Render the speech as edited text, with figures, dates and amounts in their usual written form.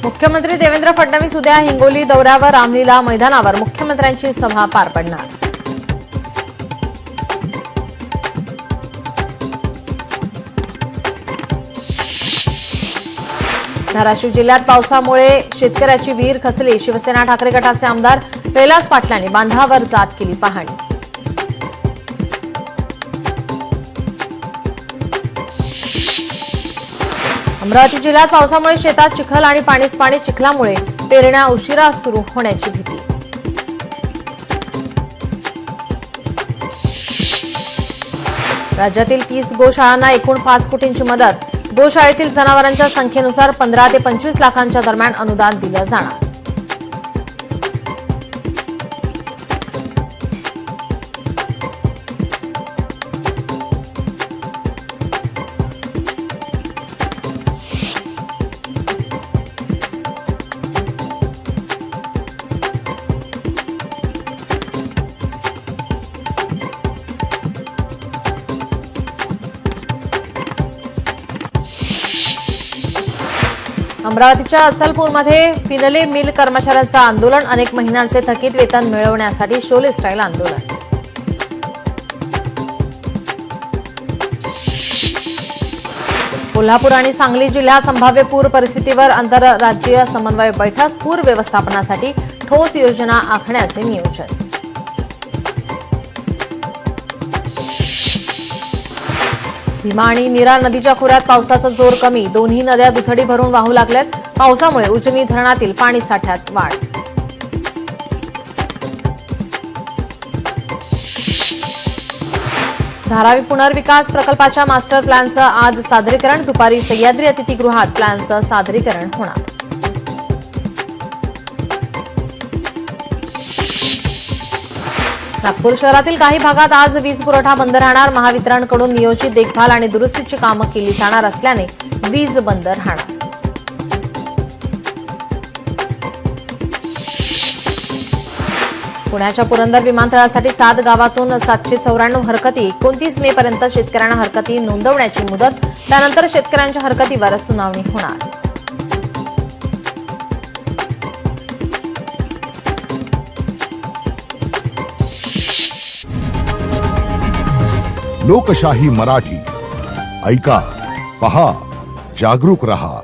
मुख्यमंत्री देवेंद्र फडणवीस उद्या हिंगोली दौऱ्यावर रामलीला मैदानावर मुख्यमंत्र्यांची सभा पार पडणार। धाराशिव जिल्ह्यात पावसामुळे शेतकऱ्याची विहीर खचली। शिवसेना ठाकरे गटाचे आमदार कैलास पाटलांनी बांधावर जात केली पाहणी। अमरावती जिल्ह्यात पावसामुळे शेतात चिखल आणि पाणीच पाणी। चिखलामुळे पेरण्या उशिरा सुरू होण्याची भीती। राज्यातील 30 गोशाळांना एकूण 5 कोटींची मदत। गोशाळेतील जनावरांच्या संख्येनुसार 15 ते 25 लाखांच्या दरम्यान अनुदान दिलं जाणार। अमरावतीच्या अचलपूरमध्ये पिनले मिल कर्मचाऱ्यांचं आंदोलन। अनेक महिन्यांचे थकीत वेतन मिळवण्यासाठी शोले स्टाईल आंदोलन। कोल्हापूर आणि सांगली जिल्ह्यात संभाव्य पूर परिस्थितीवर आंतरराज्यीय समन्वय बैठक। पूर व्यवस्थापनासाठी ठोस योजना आखण्याचे नियोजन। भीमा आणि नीरा नदीच्या खोऱ्यात पावसाचा जोर कमी। दोन्ही नद्या दुथडी भरून वाहू लागल्यात। पावसामुळे उजनी धरणातील पाणी साठ्यात वाढ। धारावी पुनर्विकास प्रकल्पाच्या मास्टर प्लॅनचं आज सादरीकरण। दुपारी सह्याद्री अतिथीगृहात प्लॅनचं सादरीकरण होणार। नागपूर शहरातील काही भागात आज वीज पुरवठा बंद राहणार। महावितरणकडून नियोजित देखभाल आणि दुरुस्तीची कामं केली जाणार असल्याने वीज बंद राहणार। पुण्याच्या पुरंदर विमानतळासाठी 7 गावातून 794 हरकती। 29 मे पर्यंत शेतकऱ्यांना हरकती नोंदवण्याची मुदत। त्यानंतर शेतकऱ्यांच्या हरकतीवर सुनावणी होणार। लोकशाही मराठी ऐका, पहा, जागरूक रहा।